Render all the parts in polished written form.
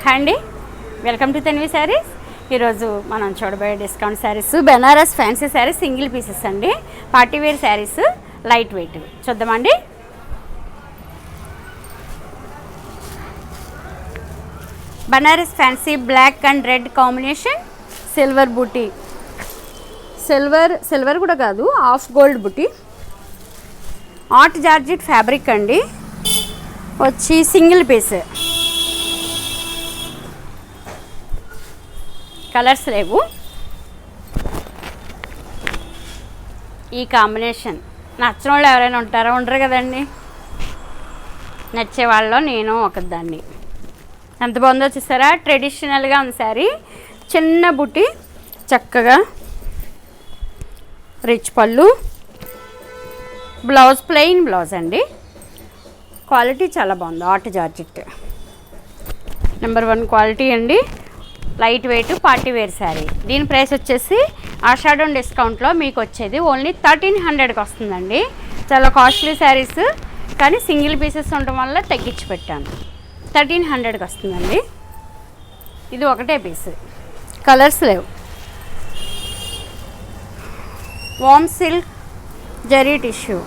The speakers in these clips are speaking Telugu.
హాయ్ అండి, వెల్కమ్ టు తన్వి శారీస్. ఈరోజు మనం చూడబోయే discount saris Banaras fancy saris single pieces అండి. Party wear saris, light weight చూద్దామండి. Banaras fancy black and red combination, silver బూటీ, సిల్వర్ కూడా కాదు, హాఫ్ గోల్డ్ బూటీ, ఆర్ట్ జార్జెట్ ఫ్యాబ్రిక్ అండి. వచ్చి సింగిల్ పీస్, కలర్స్ లేవు. ఈ కాంబినేషన్ నచ్చిన వాళ్ళు ఎవరైనా ఉంటారో ఉండరు కదండి. నచ్చే వాళ్ళలో నేను ఒకదాన్ని. ఎంత బాగుందో చూసారా, ట్రెడిషనల్గా ఉంది శారీ. చిన్న బుట్టి, చక్కగా రిచ్ పళ్ళు, బ్లౌజ్ ప్లెయిన్ బ్లౌజ్ అండి. క్వాలిటీ చాలా బాగుంది, ఆర్ట్ జార్జెట్ నెంబర్ 1 క్వాలిటీ అండి. Light weight party wear sari. దీని ప్రైస్ వచ్చేసి ఆషాఢం డిస్కౌంట్లో మీకు వచ్చేది ఓన్లీ 1300కి వస్తుందండి. చాలా కాస్ట్లీ శారీస్, కానీ సింగిల్ పీసెస్ ఉండటం వల్ల తగ్గించి పెట్టాను. 1300కి వస్తుందండి. ఇది ఒకటే పీస్, కలర్స్ లేవు. వామ్ సిల్క్ జరీ టిష్యూ,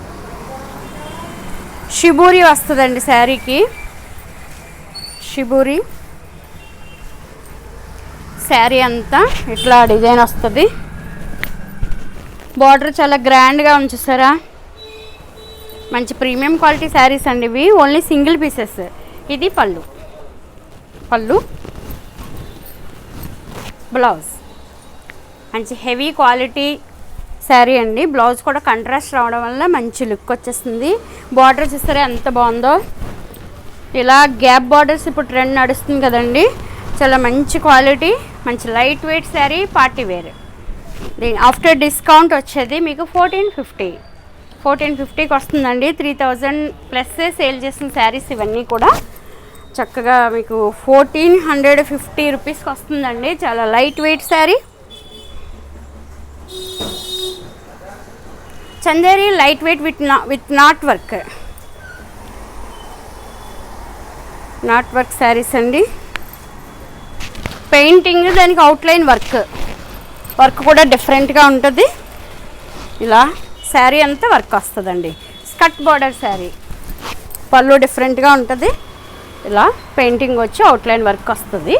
షిబూరి వస్తుందండి శారీకి. షిబూరి శారీ అంతా ఇట్లా డిజైన్ వస్తుంది. బార్డర్ చాలా గ్రాండ్గా ఉంచేసారా. మంచి ప్రీమియం క్వాలిటీ శారీస్ అండి ఇవి. Only single pieces. ఇది పళ్ళు, బ్లౌజ్ మంచి హెవీ క్వాలిటీ శారీ అండి. బ్లౌజ్ కూడా కాంట్రాస్ట్ రావడం వల్ల మంచి లుక్ వచ్చేస్తుంది. బార్డర్ చూస్తారా ఎంత బాగుందో. ఇలా గ్యాప్ బార్డర్స్ ఇప్పుడు ట్రెండ్ నడుస్తుంది కదండి. చాలా మంచి క్వాలిటీ, మంచి light weight sari, party wear. దీని ఆఫ్టర్ డిస్కౌంట్ వచ్చేది మీకు 1450కి వస్తుందండి. 3000 ప్లస్ సేల్ చేసిన శారీస్ ఇవన్నీ కూడా. చక్కగా మీకు 1450 రూపీస్కి వస్తుందండి. చాలా light weight sari. Chanderi light weight with not work saris అండి. పెయింటింగ్, దానికి అవుట్లైన్ వర్క్ కూడా డిఫరెంట్గా ఉంటుంది. ఇలా శారీ అంతా వర్క్ వస్తుందండి. స్కర్ట్ బార్డర్ శారీ, పళ్ళు డిఫరెంట్గా ఉంటుంది. ఇలా పెయింటింగ్ వచ్చి అవుట్లైన్ వర్క్ వస్తుంది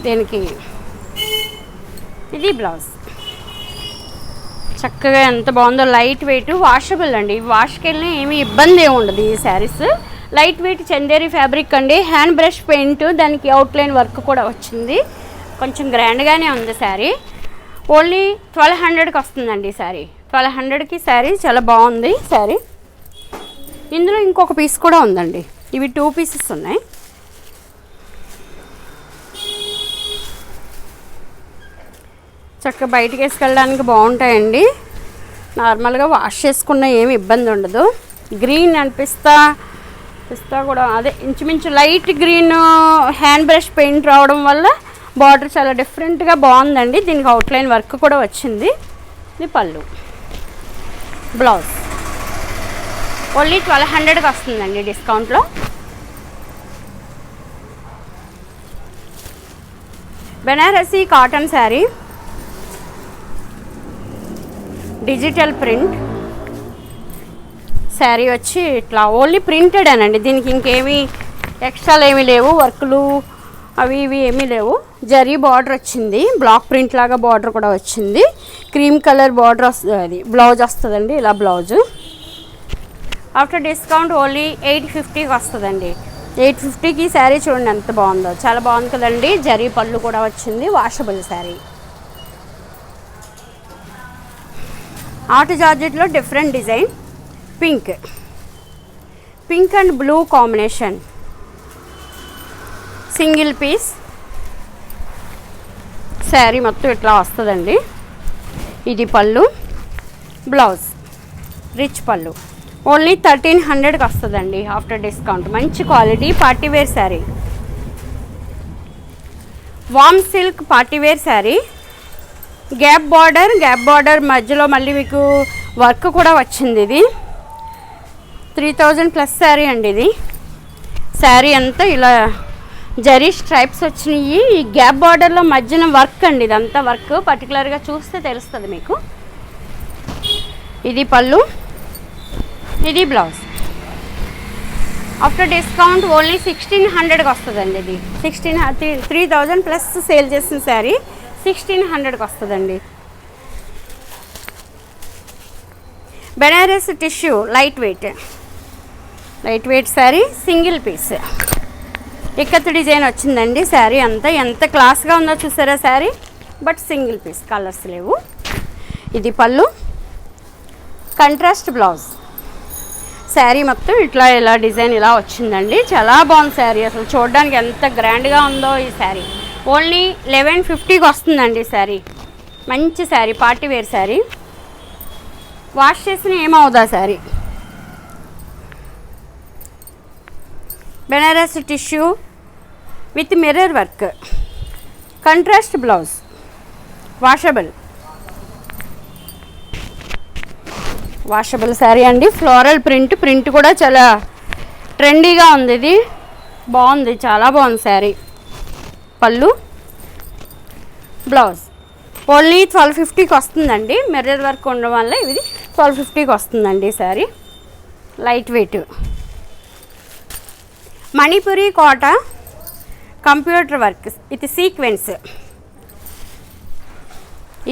దీనికి. ఇది బ్లౌజ్. చక్కగా ఎంత బాగుందో, లైట్ వెయిట్, వాషబుల్ అండి. వాష్కి వెళ్ళినా ఏమీ ఇబ్బంది ఏమి ఉండదు. ఈ saris light wait Chanderi fabric అండి. హ్యాండ్ బ్రష్ పెయింట్, దానికి అవుట్లైన్ వర్క్ కూడా వచ్చింది. కొంచెం గ్రాండ్గానే ఉంది శారీ. ఓన్లీ 1200కి వస్తుందండి శారీ. 1200కి శారీ చాలా బాగుంది శారీ. ఇందులో ఇంకొక పీస్ కూడా ఉందండి. ఇవి 2 పీసెస్ ఉన్నాయి. చక్కగా బయటికి వేసుకెళ్ళడానికి బాగుంటాయండి. నార్మల్గా వాష్ చేసుకున్న ఏమి ఇబ్బంది ఉండదు. గ్రీన్ అండ్ పిస్తా కూడా అదే ఇంచుమించు light green hand brush paint రావడం వల్ల బార్డర్ చాలా డిఫరెంట్గా బాగుందండి. దీనికి అవుట్లైన్ వర్క్ కూడా వచ్చింది. ఇది పళ్ళు, బ్లౌజ్. ఓన్లీ 1200కి వస్తుందండి డిస్కౌంట్లో. Banarasi cotton sari, digital print sari వచ్చి ఇట్లా ఓన్లీ ప్రింటెడ్ అనండి. దీనికి ఇంకేమీ ఎక్స్ట్రాలు ఏమీ లేవు, వర్క్లు అవి ఇవి ఏమీ లేవు. జరీ బార్డర్ వచ్చింది, బ్లాక్ ప్రింట్ లాగా బార్డర్ కూడా వచ్చింది. క్రీమ్ కలర్ బార్డర్ వస్తుంది. అది బ్లౌజ్ వస్తుందండి. ఇలా బ్లౌజు ఆఫ్టర్ డిస్కౌంట్ ఓన్లీ 850కి వస్తుందండి. 850కి శారీ చూడండి ఎంత బాగుందో, చాలా బాగుంది కదండి. జరీ పళ్ళు కూడా వచ్చింది. వాషబుల్ శారీ. ఆర్ట్ జార్జెట్లో different design, pink and blue combination, single piece sari మొత్తం ఇట్లా వస్తుందండి. ఇది పళ్ళు, బ్లౌజ్, రిచ్ పళ్ళు. ఓన్లీ 1300కి వస్తుందండి ఆఫ్టర్ డిస్కౌంట్. మంచి క్వాలిటీ పార్టీ వేర్ శారీ. వామ్ silk party wear sari. Gap border మధ్యలో మళ్ళీ మీకు వర్క్ కూడా వచ్చింది. ఇది 3000 ప్లస్ శారీ అండి. ఇది శారీ అంతా ఇలా జరీ స్ట్రైప్స్ వచ్చినాయి. ఈ గ్యాప్ బార్డర్లో మధ్యన వర్క్ అండి, ఇదంతా వర్క్. పర్టికులర్గా చూస్తే తెలుస్తుంది మీకు. ఇది పళ్ళు, ఇది బ్లౌజ్. ఆఫ్టర్ డిస్కౌంట్ ఓన్లీ 1600కి వస్తుందండి. ఇది 3000 ప్లస్ సేల్ చేసిన శారీ 1600కి వస్తుందండి. Benaras tissue light weight sari, single piece ikat design వచ్చిందండి. శారీ అంతా ఎంత క్లాస్గా ఉందో చూసారా sari, but single piece, colours లేవు. ఇది పళ్ళు, కంట్రాస్ట్ బ్లౌజ్. శారీ మొత్తం ఇలా డిజైన్ ఇలా వచ్చిందండి. చాలా బాగుంది శారీ, అసలు చూడడానికి ఎంత గ్రాండ్గా ఉందో ఈ శారీ. ఓన్లీ 1150కి వస్తుందండి శారీ. మంచి sari, party wear sari. Wash చేసిన ఏమవుదా sari. Banaras tissue with mirror work, contrast blouse, washable sari అండి. ఫ్లోరల్ ప్రింట్ కూడా చాలా ట్రెండీగా ఉంది. ఇది బాగుంది, చాలా బాగుంది శారీ. పళ్ళు, బ్లౌజ్ ఓన్లీ 1250కి వస్తుందండి. మిర్రర్ వర్క్ ఉండడం వల్ల ఇది 1250కి వస్తుందండి శారీ. లైట్ వెయిట్ మణిపురి కోట కంప్యూటర్ వర్క్, ఇది సీక్వెన్స్.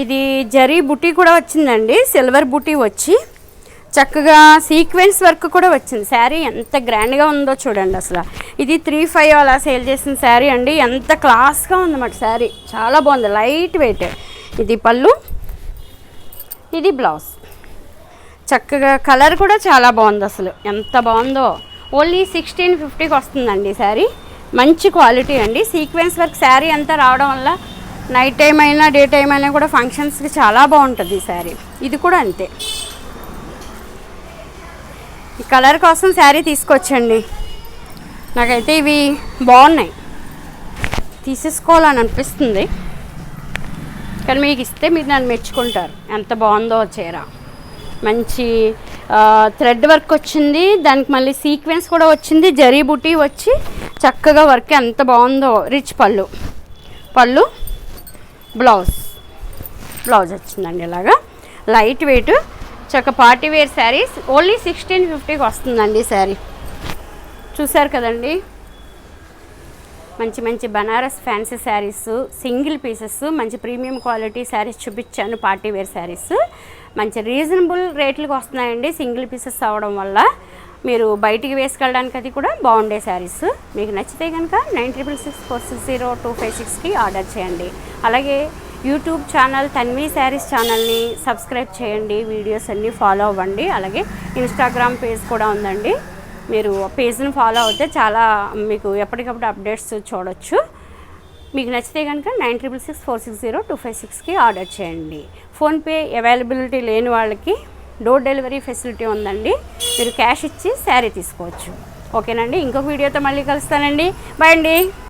ఇది జరీ బుటీ కూడా వచ్చిందండి, సిల్వర్ బుటీ వచ్చి చక్కగా సీక్వెన్స్ వర్క్ కూడా వచ్చింది. శారీ ఎంత గ్రాండ్గా ఉందో చూడండి అసలు. ఇది 3500 అలా సేల్ చేసిన శారీ అండి. ఎంత క్లాస్గా ఉందన్నమాట శారీ, చాలా బాగుంది, లైట్ వెయిట్. ఇది పళ్ళు, ఇది బ్లౌజ్. చక్కగా కలర్ కూడా చాలా బాగుంది, అసలు ఎంత బాగుందో. ఓన్లీ 1650కి వస్తుందండి శారీ. మంచి క్వాలిటీ అండి. సీక్వెన్స్ వర్క్ శారీ అంతా రావడం వల్ల నైట్ టైం అయినా డే టైం అయినా కూడా ఫంక్షన్స్కి చాలా బాగుంటుంది ఈ శారీ. ఇది కూడా అంతే. ఈ కలర్ కోసం శారీ తీసుకొచ్చండి. నాకైతే ఇవి బాగున్నాయి, తీసేసుకోవాలని అనిపిస్తుంది. కానీ మీకు ఇస్తే మీరు నన్ను మెచ్చుకుంటారు, ఎంత బాగుందో చీర. మంచి థ్రెడ్ వర్క్ వచ్చింది, దానికి మళ్ళీ సీక్వెన్స్ కూడా వచ్చింది, జరీ బుటీ వచ్చి చక్కగా వర్క్ ఎంత బాగుందో. రిచ్ పళ్ళు, బ్లౌజ్ వచ్చిందండి ఇలాగా. లైట్ వెయిట్ చక్క పార్టీ వేర్ శారీస్. ఓన్లీ 1650కి వస్తుందండి శారీ. చూసారు కదండి, మంచి Banaras fancy saris, single pieces, మంచి ప్రీమియం క్వాలిటీ శారీస్ చూపించాను. పార్టీ వేర్ శారీస్ మంచి రీజనబుల్ రేట్లకు వస్తున్నాయండి. సింగిల్ పీసెస్ అవ్వడం వల్ల మీరు బయటికి వేసుకెళ్ళడానికి అది కూడా బాగుండే శారీస్. మీకు నచ్చితే కనుక 9664602556కి ఆర్డర్ చేయండి. అలాగే యూట్యూబ్ ఛానల్ తన్వి శారీస్ ఛానల్ని సబ్స్క్రైబ్ చేయండి, వీడియోస్ అన్నీ ఫాలో అవ్వండి. అలాగే ఇన్స్టాగ్రామ్ పేజ్ కూడా ఉందండి, మీరు పేజ్ని ఫాలో అవుతే చాలా మీకు ఎప్పటికప్పుడు అప్డేట్స్ చూడొచ్చు. మీకు నచ్చితే కనుక 9664602556కి ఆర్డర్ చేయండి. ఫోన్పే అవైలబిలిటీ లేని వాళ్ళకి డోర్ డెలివరీ ఫెసిలిటీ ఉందండి, మీరు క్యాష్ ఇచ్చి శారీ తీసుకోవచ్చు. ఓకేనండి, ఇంకొక వీడియోతో మళ్ళీ కలుస్తానండి. బాయ్ అండి.